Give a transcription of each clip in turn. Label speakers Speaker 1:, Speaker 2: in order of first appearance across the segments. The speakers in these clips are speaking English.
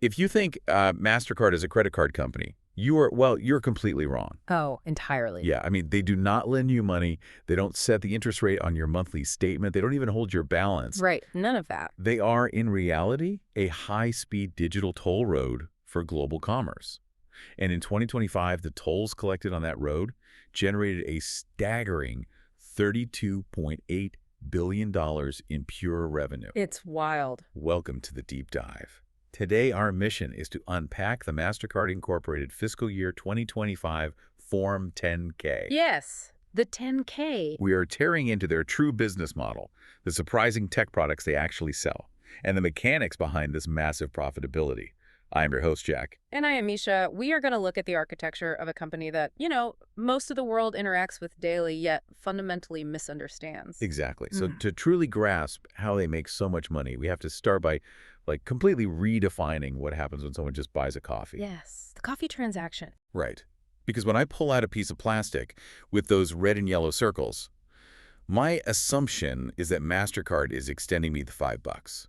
Speaker 1: If you think MasterCard is a credit card company, you're completely wrong.
Speaker 2: Oh, entirely.
Speaker 1: Yeah, I mean, they do not lend you money. They don't set the interest rate on your monthly statement. They don't even hold your balance.
Speaker 2: Right, none of that.
Speaker 1: They are, in reality, a high-speed digital toll road for global commerce. And in 2025, the tolls collected on that road generated a staggering $32.8 billion in pure revenue.
Speaker 2: It's wild.
Speaker 1: Welcome to the deep dive. Today, our mission is to unpack the MasterCard Incorporated fiscal year 2025 Form 10K.
Speaker 2: Yes, the 10K.
Speaker 1: We are tearing into their true business model, the surprising tech products they actually sell, and the mechanics behind this massive profitability. I'm your host, Jack.
Speaker 2: And I am Misha. We are going to look at the architecture of a company that, most of the world interacts with daily, yet fundamentally misunderstands.
Speaker 1: Exactly. So to truly grasp how they make so much money, we have to start by completely redefining what happens when someone just buys a coffee.
Speaker 2: Yes, the coffee transaction.
Speaker 1: Right. Because when I pull out a piece of plastic with those red and yellow circles, my assumption is that MasterCard is extending me the $5.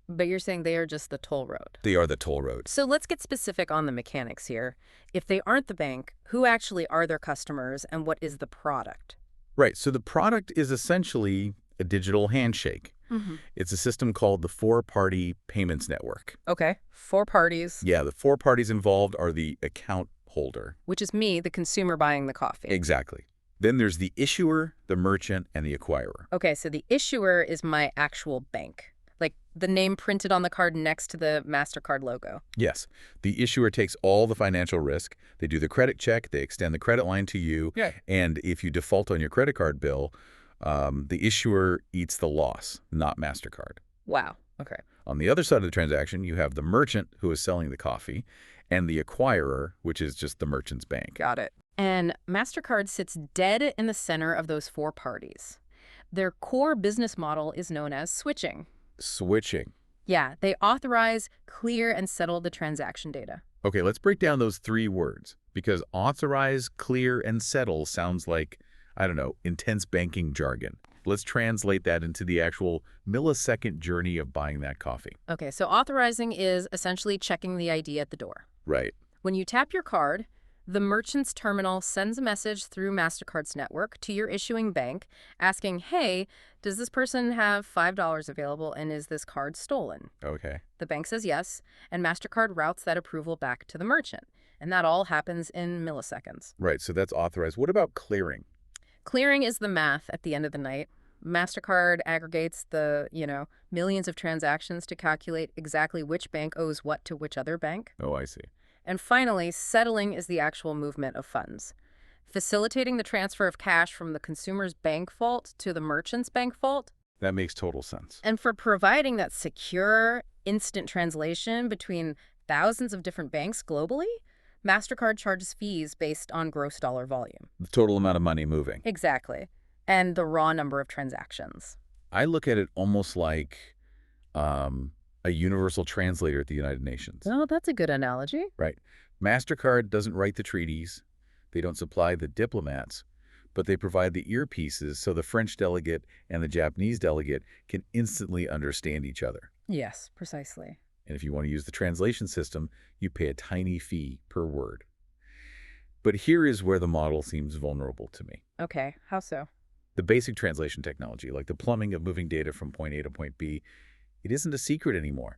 Speaker 2: But you're saying they are just the toll road.
Speaker 1: They are the toll road.
Speaker 2: So let's get specific on the mechanics here. If they aren't the bank, who actually are their customers and what is the product?
Speaker 1: Right. So the product is essentially a digital handshake. It's a system called the four-party payments network.
Speaker 2: Okay. 4 parties.
Speaker 1: Yeah, the 4 parties involved are the account holder.
Speaker 2: Which is me, the consumer buying the coffee.
Speaker 1: Exactly. Then there's the issuer, the merchant, and the acquirer.
Speaker 2: Okay, so the issuer is my actual bank. Like the name printed on the card next to the MasterCard logo.
Speaker 1: Yes. The issuer takes all the financial risk. They do the credit check. They extend the credit line to you.
Speaker 2: Yeah.
Speaker 1: And if you default on your credit card bill, the issuer eats the loss, not MasterCard.
Speaker 2: Wow. Okay.
Speaker 1: On the other side of the transaction, you have the merchant who is selling the coffee and the acquirer, which is just the merchant's bank.
Speaker 2: Got it. And MasterCard sits dead in the center of those 4 parties. Their core business model is known as switching.
Speaker 1: Switching.
Speaker 2: Yeah, they authorize, clear, and settle the transaction data.
Speaker 1: Okay, let's break down those 3 words, because authorize, clear, and settle sounds like, I don't know, intense banking jargon. Let's translate that into the actual millisecond journey of buying that coffee.
Speaker 2: Okay, so authorizing is essentially checking the ID at the door.
Speaker 1: Right.
Speaker 2: When you tap your card, the merchant's terminal sends a message through MasterCard's network to your issuing bank asking, hey, does this person have $5 available and is this card stolen?
Speaker 1: Okay.
Speaker 2: The bank says yes, and MasterCard routes that approval back to the merchant. And that all happens in milliseconds.
Speaker 1: Right, so that's authorized. What about clearing?
Speaker 2: Clearing is the math at the end of the night. MasterCard aggregates the, millions of transactions to calculate exactly which bank owes what to which other bank.
Speaker 1: Oh, I see.
Speaker 2: And finally, settling is the actual movement of funds, facilitating the transfer of cash from the consumer's bank vault to the merchant's bank vault.
Speaker 1: That makes total sense.
Speaker 2: And for providing that secure, instant translation between thousands of different banks globally, MasterCard charges fees based on gross dollar volume.
Speaker 1: The total amount of money moving.
Speaker 2: Exactly. And the raw number of transactions.
Speaker 1: I look at it almost like a universal translator at the United Nations.
Speaker 2: Oh, that's a good analogy.
Speaker 1: Right. MasterCard doesn't write the treaties. They don't supply the diplomats, but they provide the earpieces so the French delegate and the Japanese delegate can instantly understand each other.
Speaker 2: Yes, precisely.
Speaker 1: And if you want to use the translation system, you pay a tiny fee per word. But here is where the model seems vulnerable to me.
Speaker 2: Okay, how so?
Speaker 1: The basic translation technology, like the plumbing of moving data from point A to point B, it isn't a secret anymore.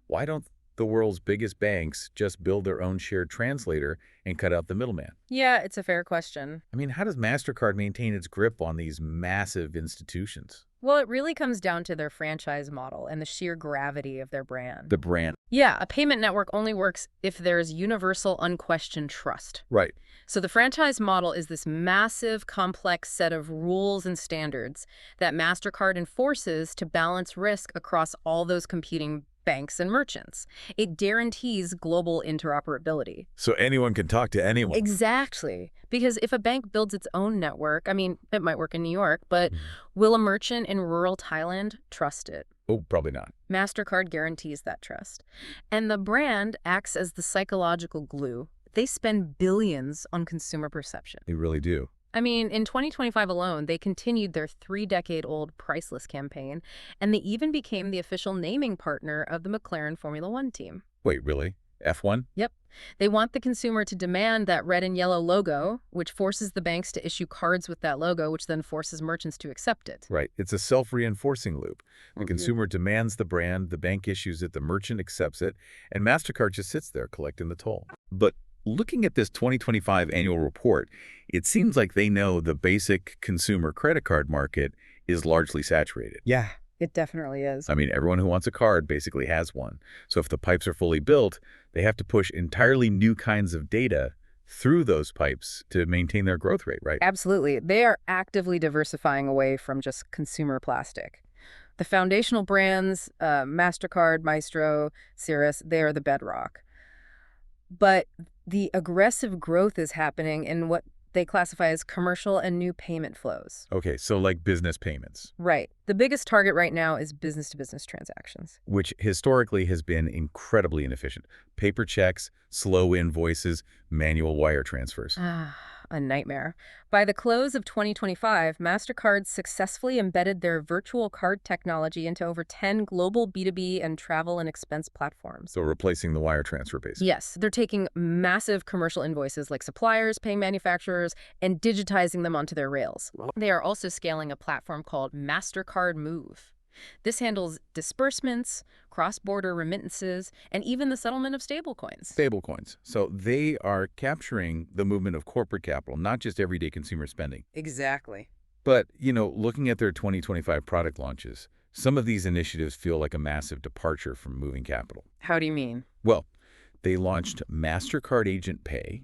Speaker 1: Why don't the world's biggest banks just build their own shared translator and cut out the middleman?
Speaker 2: Yeah, it's a fair question.
Speaker 1: I mean, how does MasterCard maintain its grip on these massive institutions?
Speaker 2: Well, it really comes down to their franchise model and the sheer gravity of their brand.
Speaker 1: The brand.
Speaker 2: Yeah, a payment network only works if there's universal, unquestioned trust.
Speaker 1: Right.
Speaker 2: So the franchise model is this massive, complex set of rules and standards that MasterCard enforces to balance risk across all those competing banks and merchants. It guarantees global interoperability.
Speaker 1: So anyone can talk to anyone.
Speaker 2: Exactly. Because if a bank builds its own network, I mean, it might work in New York, but will a merchant in rural Thailand trust it?
Speaker 1: Oh, probably not.
Speaker 2: MasterCard guarantees that trust. And the brand acts as the psychological glue. They spend billions on consumer perception.
Speaker 1: They really do.
Speaker 2: I mean, in 2025 alone, they continued their 3-decade-old priceless campaign, and they even became the official naming partner of the McLaren Formula One team.
Speaker 1: Wait, really? F1?
Speaker 2: Yep. They want the consumer to demand that red and yellow logo, which forces the banks to issue cards with that logo, which then forces merchants to accept it.
Speaker 1: Right. It's a self-reinforcing loop. The
Speaker 2: Mhm.
Speaker 1: consumer demands the brand, the bank issues it, the merchant accepts it, and MasterCard just sits there collecting the toll. But looking at this 2025 annual report, it seems like they know the basic consumer credit card market is largely saturated.
Speaker 2: Yeah, it definitely is.
Speaker 1: I mean, everyone who wants a card basically has one. So if the pipes are fully built, they have to push entirely new kinds of data through those pipes to maintain their growth rate, right?
Speaker 2: Absolutely. They are actively diversifying away from just consumer plastic. The foundational brands, MasterCard, Maestro, Cirrus, they are the bedrock. But the aggressive growth is happening in what they classify as commercial and new payment flows.
Speaker 1: Okay, so like business payments,
Speaker 2: Right. The biggest target right now is business-to-business transactions.
Speaker 1: which historically has been incredibly inefficient. Paper checks, slow invoices, manual wire transfers.
Speaker 2: Ah, a nightmare. By the close of 2025, MasterCard successfully embedded their virtual card technology into over 10 global B2B and travel and expense platforms.
Speaker 1: So replacing the wire transfer, basically.
Speaker 2: Yes, they're taking massive commercial invoices like suppliers, paying manufacturers, and digitizing them onto their rails. They are also scaling a platform called MasterCard Move. This handles disbursements, cross-border remittances, and even the settlement of stablecoins.
Speaker 1: Stablecoins. So they are capturing the movement of corporate capital, not just everyday consumer spending.
Speaker 2: Exactly.
Speaker 1: But, looking at their 2025 product launches, some of these initiatives feel like a massive departure from moving capital.
Speaker 2: How do you mean?
Speaker 1: Well, they launched MasterCard Agent Pay,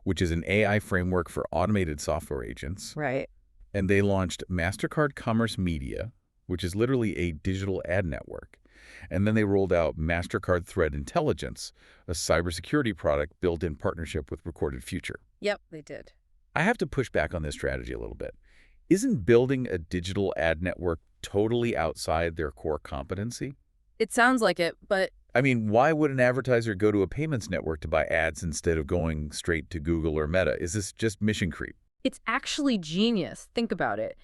Speaker 1: which is an AI framework for automated software agents.
Speaker 2: Right.
Speaker 1: And they launched MasterCard Commerce Media, which is literally a digital ad network. And then they rolled out MasterCard Threat Intelligence, a cybersecurity product built in partnership with Recorded Future.
Speaker 2: Yep, they did.
Speaker 1: I have to push back on this strategy a little bit. Isn't building a digital ad network totally outside their core competency?
Speaker 2: It sounds like it, but
Speaker 1: I mean, why would an advertiser go to a payments network to buy ads instead of going straight to Google or Meta? Is this just mission creep?
Speaker 2: it's actually genius. Think about it.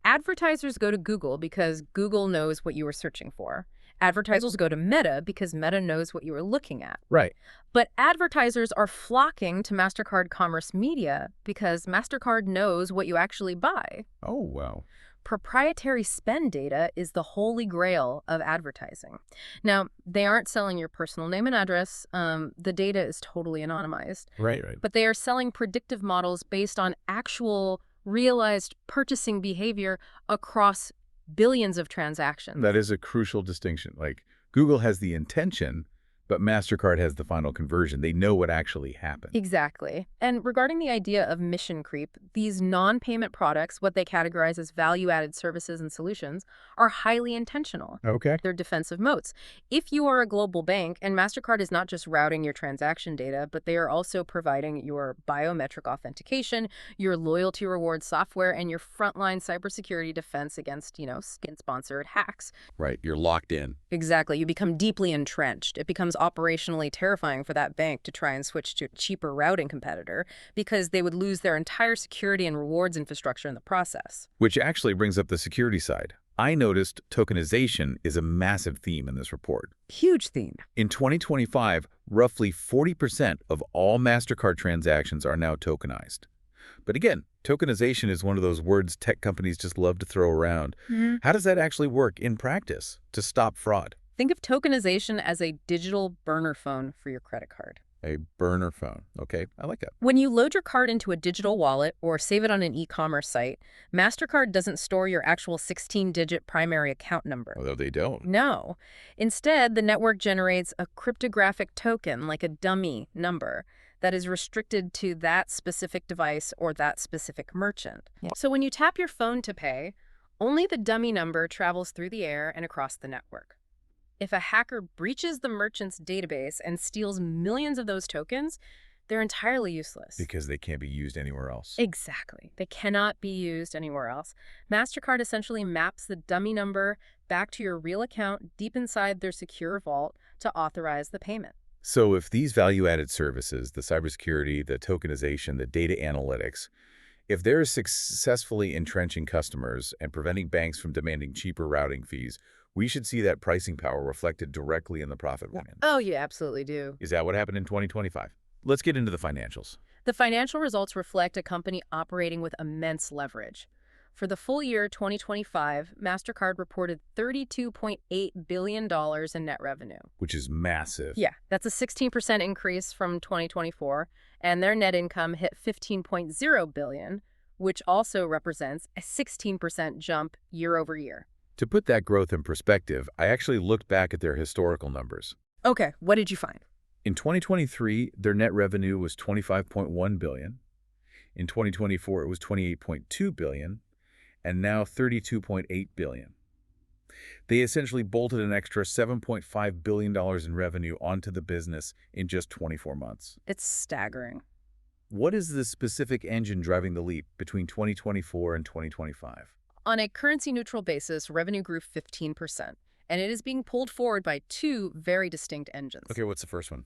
Speaker 2: Advertisers go to Google because Google knows what you were searching for. Advertisers go to Meta because Meta knows what you were looking at.
Speaker 1: Right.
Speaker 2: But advertisers are flocking to MasterCard Commerce Media because MasterCard knows what you actually buy.
Speaker 1: Oh, wow.
Speaker 2: Proprietary spend data is the holy grail of advertising. Now, they aren't selling your personal name and address. The data is totally anonymized.
Speaker 1: Right.
Speaker 2: But they are selling predictive models based on actual realized purchasing behavior across billions of transactions.
Speaker 1: That is a crucial distinction. Like, Google has the intention, but MasterCard has the final conversion. They know what actually happened.
Speaker 2: Exactly. And regarding the idea of mission creep, these non-payment products, what they categorize as value-added services and solutions, are highly intentional.
Speaker 1: Okay.
Speaker 2: They're defensive moats. If you are a global bank, and MasterCard is not just routing your transaction data, but they are also providing your biometric authentication, your loyalty reward software, and your frontline cybersecurity defense against, skin-sponsored hacks.
Speaker 1: Right. You're locked in.
Speaker 2: Exactly. You become deeply entrenched. It becomes operationally terrifying for that bank to try and switch to a cheaper routing competitor because they would lose their entire security and rewards infrastructure in the process.
Speaker 1: Which actually brings up the security side. I noticed tokenization is a massive theme in this report.
Speaker 2: Huge theme.
Speaker 1: In 2025, roughly 40% of all MasterCard transactions are now tokenized. But again, tokenization is one of those words tech companies just love to throw around. How does that actually work in practice to stop fraud?
Speaker 2: Think of tokenization as a digital burner phone for your credit card.
Speaker 1: A burner phone. Okay, I like that.
Speaker 2: When you load your card into a digital wallet or save it on an e-commerce site, MasterCard doesn't store your actual 16-digit primary account number.
Speaker 1: Although they don't.
Speaker 2: No. Instead, the network generates a cryptographic token, like a dummy number, that is restricted to that specific device or that specific merchant. So when you tap your phone to pay, only the dummy number travels through the air and across the network. If a hacker breaches the merchant's database and steals millions of those tokens, they're entirely useless.
Speaker 1: Because they can't be used anywhere else.
Speaker 2: Exactly. They cannot be used anywhere else. MasterCard essentially maps the dummy number back to your real account deep inside their secure vault to authorize the payment.
Speaker 1: So if these value-added services, the cybersecurity, the tokenization, the data analytics, if they're successfully entrenching customers and preventing banks from demanding cheaper routing fees, We should see that pricing power reflected directly in the profit line.
Speaker 2: Oh, you absolutely do.
Speaker 1: Is that what happened in 2025? Let's get into the financials.
Speaker 2: The financial results reflect a company operating with immense leverage. For the full year 2025, MasterCard reported $32.8 billion in net revenue.
Speaker 1: Which is massive.
Speaker 2: Yeah, that's a 16% increase from 2024, and their net income hit $15.0 billion, which also represents a 16% jump year over year.
Speaker 1: To put that growth in perspective, I actually looked back at their historical numbers.
Speaker 2: Okay, what did you find?
Speaker 1: In 2023, their net revenue was $25.1 billion. In 2024, it was $28.2 billion, and now $32.8 billion. They essentially bolted an extra $7.5 billion in revenue onto the business in just 24 months.
Speaker 2: It's staggering.
Speaker 1: What is the specific engine driving the leap between 2024 and 2025?
Speaker 2: On a currency-neutral basis, revenue grew 15%, and it is being pulled forward by two very distinct engines.
Speaker 1: Okay, what's the first one?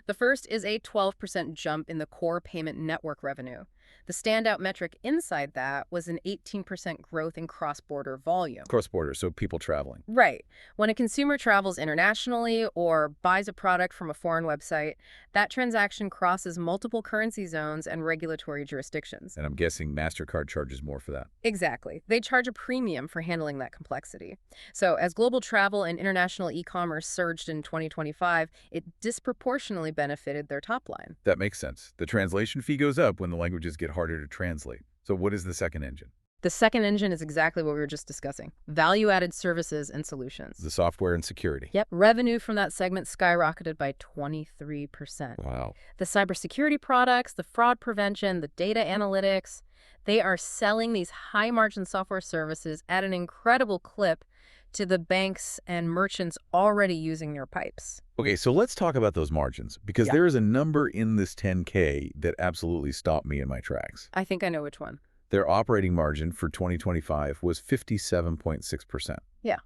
Speaker 2: The first is a 12% jump in the core payment network revenue. The standout metric inside that was an 18% growth in cross-border volume.
Speaker 1: Cross-border, so people traveling.
Speaker 2: Right. When a consumer travels internationally or buys a product from a foreign website, that transaction crosses multiple currency zones and regulatory jurisdictions.
Speaker 1: And I'm guessing MasterCard charges more for that.
Speaker 2: Exactly. They charge a premium for handling that complexity. So as global travel and international e-commerce surged in 2025, it disproportionately benefited their top line.
Speaker 1: That makes sense. The translation fee goes up when the languages get harder to translate. So what is the second engine?
Speaker 2: The second engine is exactly what we were just discussing, value-added services and solutions.
Speaker 1: The software and security.
Speaker 2: Yep, revenue from that segment skyrocketed by 23%.
Speaker 1: Wow.
Speaker 2: The cybersecurity products, the fraud prevention, the data analytics, they are selling these high-margin software services at an incredible clip to the banks and merchants already using their pipes.
Speaker 1: Okay, so let's talk about those margins, because there is a number in this 10K that absolutely stopped me in my tracks.
Speaker 2: I think I know which one.
Speaker 1: Their operating margin for 2025 was 57.6%.
Speaker 2: Yeah,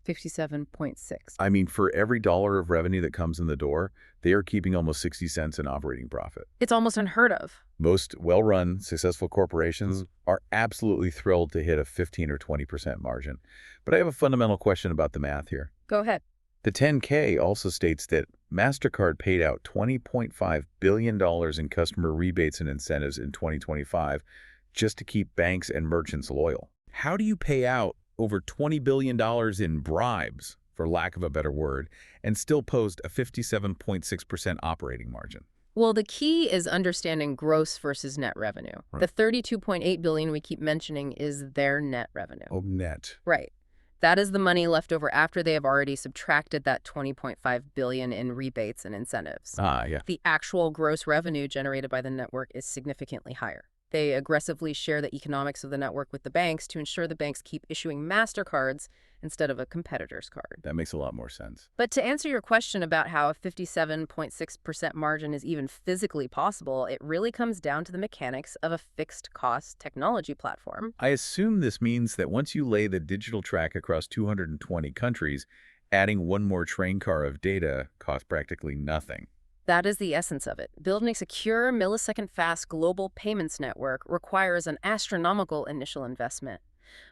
Speaker 2: 57.6.
Speaker 1: I mean, for every dollar of revenue that comes in the door, they are keeping almost 60 cents in operating profit.
Speaker 2: It's almost unheard of.
Speaker 1: Most well-run, successful corporations are absolutely thrilled to hit a 15 or 20% margin. But I have a fundamental question about the math here.
Speaker 2: Go ahead.
Speaker 1: The 10K also states that MasterCard paid out $20.5 billion in customer rebates and incentives in 2025 just to keep banks and merchants loyal. How do you pay out over $20 billion in bribes, for lack of a better word, and still post a 57.6% operating margin?
Speaker 2: Well, the key is understanding gross versus net revenue.
Speaker 1: Right.
Speaker 2: The $32.8 billion we keep mentioning is their net revenue.
Speaker 1: Oh, net.
Speaker 2: Right. That is the money left over after they have already subtracted that $20.5 billion in rebates and incentives.
Speaker 1: Ah, yeah.
Speaker 2: The actual gross revenue generated by the network is significantly higher. They aggressively share the economics of the network with the banks to ensure the banks keep issuing MasterCards instead of a competitor's card.
Speaker 1: That makes a lot more sense.
Speaker 2: But to answer your question about how a 57.6% margin is even physically possible, it really comes down to the mechanics of a fixed-cost technology platform.
Speaker 1: I assume this means that once you lay the digital track across 220 countries, adding one more train car of data costs practically nothing.
Speaker 2: That is the essence of it. Building a secure, millisecond-fast global payments network requires an astronomical initial investment.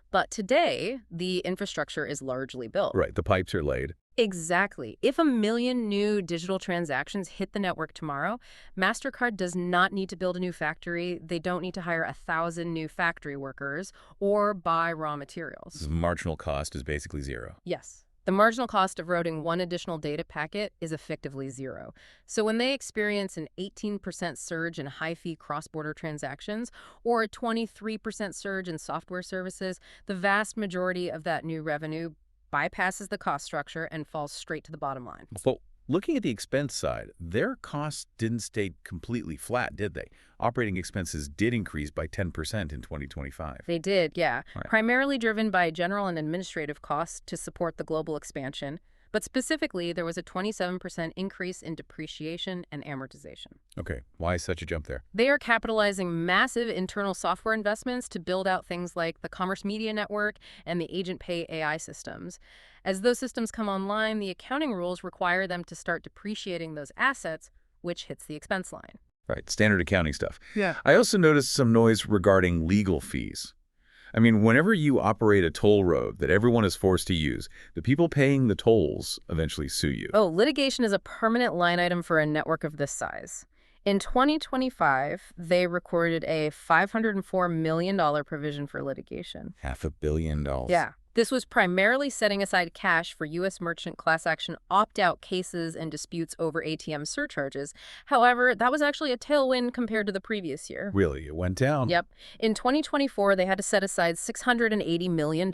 Speaker 2: But today, the infrastructure is largely built.
Speaker 1: Right, the pipes are laid.
Speaker 2: Exactly. If 1 million new digital transactions hit the network tomorrow, MasterCard does not need to build a new factory. They don't need to hire 1,000 new factory workers or buy raw materials.
Speaker 1: The marginal cost is basically zero.
Speaker 2: Yes. The marginal cost of routing one additional data packet is effectively zero. So when they experience an 18% surge in high-fee cross-border transactions or a 23% surge in software services, the vast majority of that new revenue bypasses the cost structure and falls straight to the bottom line.
Speaker 1: But looking at the expense side, their costs didn't stay completely flat, did they? Operating expenses did increase by 10% in 2025.
Speaker 2: They did, yeah.
Speaker 1: Right.
Speaker 2: Primarily driven by general and administrative costs to support the global expansion. But specifically, there was a 27% increase in depreciation and amortization.
Speaker 1: Okay, why such a jump there?
Speaker 2: They are capitalizing massive internal software investments to build out things like the Commerce Media Network and the Agent Pay AI systems. As those systems come online, the accounting rules require them to start depreciating those assets, which hits the expense line.
Speaker 1: Right, standard accounting stuff.
Speaker 2: Yeah.
Speaker 1: I also noticed some noise regarding legal fees. I mean, whenever you operate a toll road that everyone is forced to use, the people paying the tolls eventually sue you.
Speaker 2: Oh, litigation is a permanent line item for a network of this size. In 2025, they recorded a $504 million provision for litigation.
Speaker 1: $500 million.
Speaker 2: Yeah. This was primarily setting aside cash for U.S. merchant class action opt-out cases and disputes over ATM surcharges. However, that was actually a tailwind compared to the previous year.
Speaker 1: Really, it went down.
Speaker 2: Yep. In 2024, they had to set aside $680 million,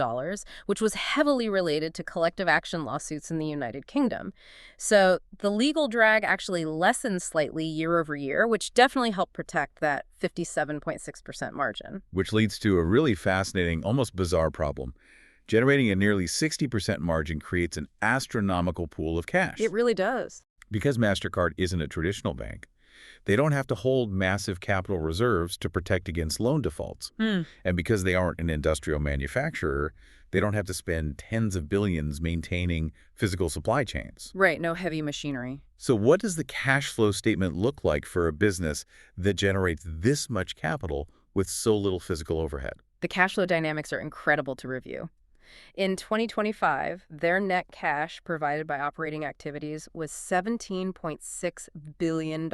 Speaker 2: which was heavily related to collective action lawsuits in the United Kingdom. So the legal drag actually lessened slightly year over year, which definitely helped protect that 57.6% margin.
Speaker 1: Which leads to a really fascinating, almost bizarre problem. Generating a nearly 60% margin creates an astronomical pool of cash.
Speaker 2: It really does.
Speaker 1: Because MasterCard isn't a traditional bank, they don't have to hold massive capital reserves to protect against loan defaults. And because they aren't an industrial manufacturer, they don't have to spend tens of billions maintaining physical supply chains.
Speaker 2: Right, no heavy machinery.
Speaker 1: So what does the cash flow statement look like for a business that generates this much capital with so little physical overhead?
Speaker 2: The cash flow dynamics are incredible to review. In 2025, their net cash provided by operating activities was $17.6 billion.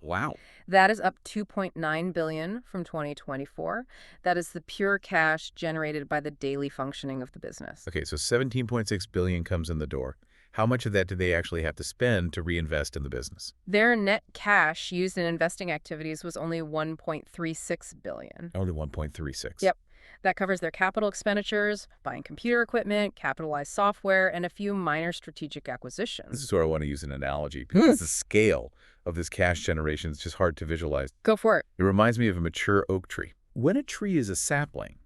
Speaker 1: Wow.
Speaker 2: That is up $2.9 billion from 2024. That is the pure cash generated by the daily functioning of the business.
Speaker 1: Okay, so $17.6 billion comes in the door. How much of that do they actually have to spend to reinvest in the business?
Speaker 2: Their net cash used in investing activities was only $1.36 billion.
Speaker 1: Only 1.36.
Speaker 2: Yep. That covers their capital expenditures, buying computer equipment, capitalized software, and a few minor strategic acquisitions.
Speaker 1: This is where I want to use an analogy because the scale of this cash generation is just hard to visualize.
Speaker 2: Go for it.
Speaker 1: It reminds me of a mature oak tree. When a tree is a sapling,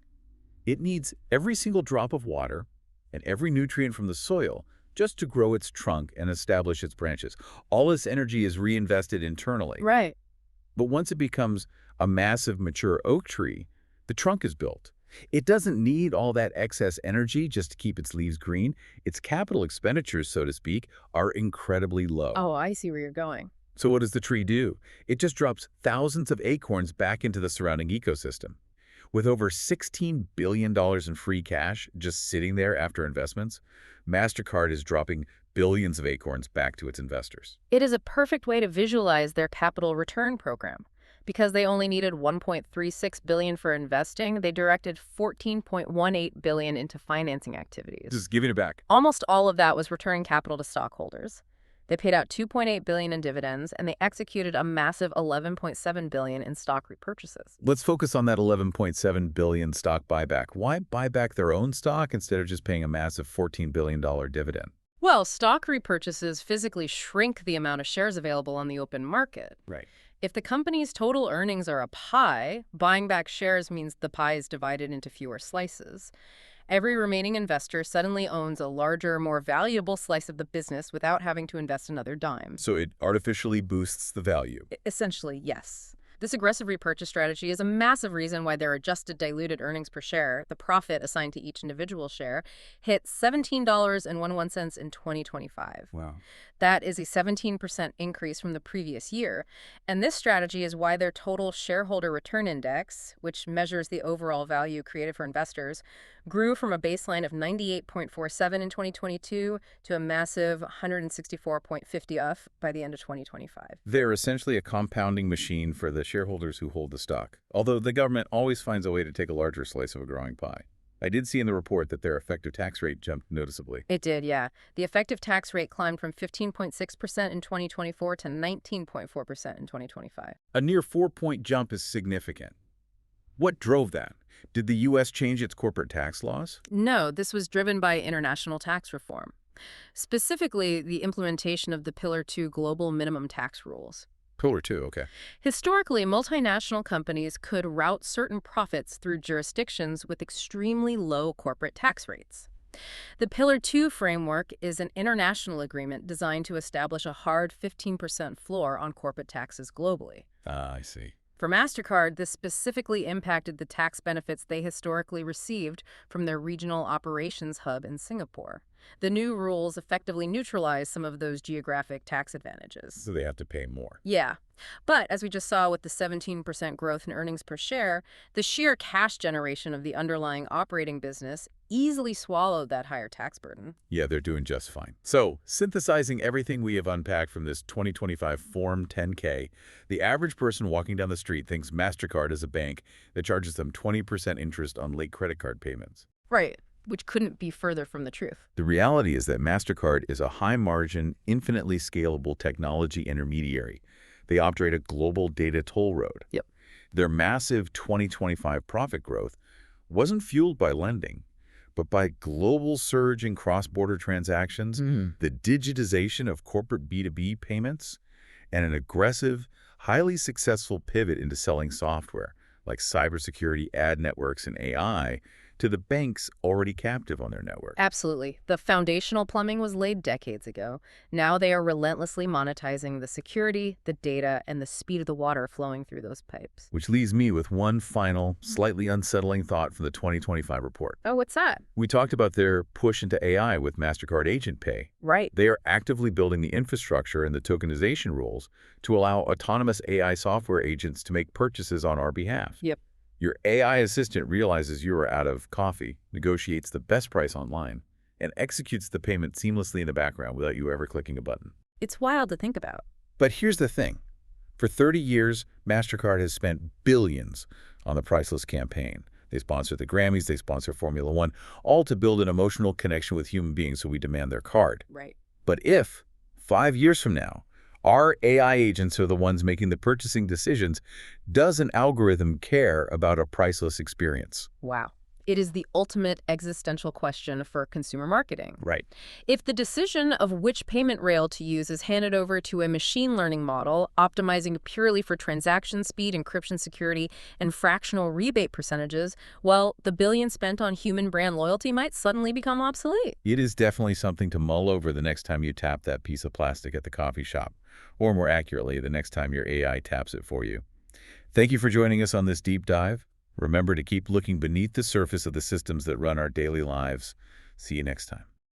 Speaker 1: it needs every single drop of water and every nutrient from the soil just to grow its trunk and establish its branches. All this energy is reinvested internally.
Speaker 2: Right.
Speaker 1: But once it becomes a massive mature oak tree, the trunk is built. It doesn't need all that excess energy just to keep its leaves green. Its capital expenditures, so to speak, are incredibly low.
Speaker 2: Oh, I see where you're going.
Speaker 1: So what does the tree do? It just drops thousands of acorns back into the surrounding ecosystem. With over $16 billion in free cash just sitting there after investments, MasterCard is dropping billions of acorns back to its investors.
Speaker 2: It is a perfect way to visualize their capital return program. Because they only needed $1.36 billion for investing, they directed $14.18 billion into financing activities.
Speaker 1: Just giving it back.
Speaker 2: Almost all of that was returning capital to stockholders. They paid out $2.8 billion in dividends, and they executed a massive $11.7 billion in stock repurchases.
Speaker 1: Let's focus on that $11.7 billion stock buyback. Why buy back their own stock instead of just paying a massive $14 billion dividend?
Speaker 2: Well, stock repurchases physically shrink the amount of shares available on the open market.
Speaker 1: Right.
Speaker 2: If the company's total earnings are a pie, buying back shares means the pie is divided into fewer slices. Every remaining investor suddenly owns a larger, more valuable slice of the business without having to invest another dime.
Speaker 1: So it artificially boosts the value.
Speaker 2: Essentially, yes. This aggressive repurchase strategy is a massive reason why their adjusted diluted earnings per share, the profit assigned to each individual share, hit $17.11 in 2025.
Speaker 1: Wow.
Speaker 2: That is a 17% increase from the previous year. And this strategy is why their total shareholder return index, which measures the overall value created for investors, grew from a baseline of 98.47 in 2022 to a massive 164.50 by the end of 2025.
Speaker 1: They're essentially a compounding machine for the shareholders who hold the stock, although the government always finds a way to take a larger slice of a growing pie. I did see in the report that their effective tax rate jumped noticeably.
Speaker 2: It did, yeah. The effective tax rate climbed from 15.6% in 2024 to 19.4% in 2025.
Speaker 1: A near 4-point jump is significant. What drove that? Did the U.S. change its corporate tax laws?
Speaker 2: No, this was driven by international tax reform. Specifically, the implementation of the Pillar 2 global minimum tax rules.
Speaker 1: Pillar 2, okay.
Speaker 2: Historically, multinational companies could route certain profits through jurisdictions with extremely low corporate tax rates. The Pillar 2 framework is an international agreement designed to establish a hard 15% floor on corporate taxes globally.
Speaker 1: I see.
Speaker 2: For MasterCard, this specifically impacted the tax benefits they historically received from their regional operations hub in Singapore. The new rules effectively neutralize some of those geographic tax advantages.
Speaker 1: So they have to pay more.
Speaker 2: Yeah. But as we just saw with the 17% growth in earnings per share, the sheer cash generation of the underlying operating business easily swallowed that higher tax burden.
Speaker 1: Yeah, they're doing just fine. So, synthesizing everything we have unpacked from this 2025 Form 10K, the average person walking down the street thinks MasterCard is a bank that charges them 20% interest on late credit card payments.
Speaker 2: Right. Which couldn't be further from the truth.
Speaker 1: The reality is that MasterCard is a high-margin, infinitely scalable technology intermediary. They operate a global data toll road.
Speaker 2: Yep.
Speaker 1: Their massive 2025 profit growth wasn't fueled by lending, but by global surge in cross-border transactions, the digitization of corporate B2B payments, and an aggressive, highly successful pivot into selling software like cybersecurity, ad networks, and AI to the banks already captive on their network.
Speaker 2: Absolutely. The foundational plumbing was laid decades ago. Now they are relentlessly monetizing the security, the data, and the speed of the water flowing through those pipes.
Speaker 1: Which leaves me with one final, slightly unsettling thought from the 2025 report.
Speaker 2: Oh, what's that?
Speaker 1: We talked about their push into AI with MasterCard Agent Pay.
Speaker 2: Right.
Speaker 1: They are actively building the infrastructure and the tokenization rules to allow autonomous AI software agents to make purchases on our behalf.
Speaker 2: Yep.
Speaker 1: Your AI assistant realizes you are out of coffee, negotiates the best price online, and executes the payment seamlessly in the background without you ever clicking a button.
Speaker 2: It's wild to think about.
Speaker 1: But here's the thing. For 30 years, MasterCard has spent billions on the Priceless campaign. They sponsor the Grammys, they sponsor Formula One, all to build an emotional connection with human beings, so we demand their card.
Speaker 2: Right.
Speaker 1: But if, 5 years from now, our AI agents are the ones making the purchasing decisions, does an algorithm care about a priceless experience?
Speaker 2: Wow. It is the ultimate existential question for consumer marketing.
Speaker 1: Right.
Speaker 2: If the decision of which payment rail to use is handed over to a machine learning model, optimizing purely for transaction speed, encryption security, and fractional rebate percentages, well, the billions spent on human brand loyalty might suddenly become obsolete.
Speaker 1: It is definitely something to mull over the next time you tap that piece of plastic at the coffee shop, or more accurately, the next time your AI taps it for you. Thank you for joining us on this deep dive. Remember to keep looking beneath the surface of the systems that run our daily lives. See you next time.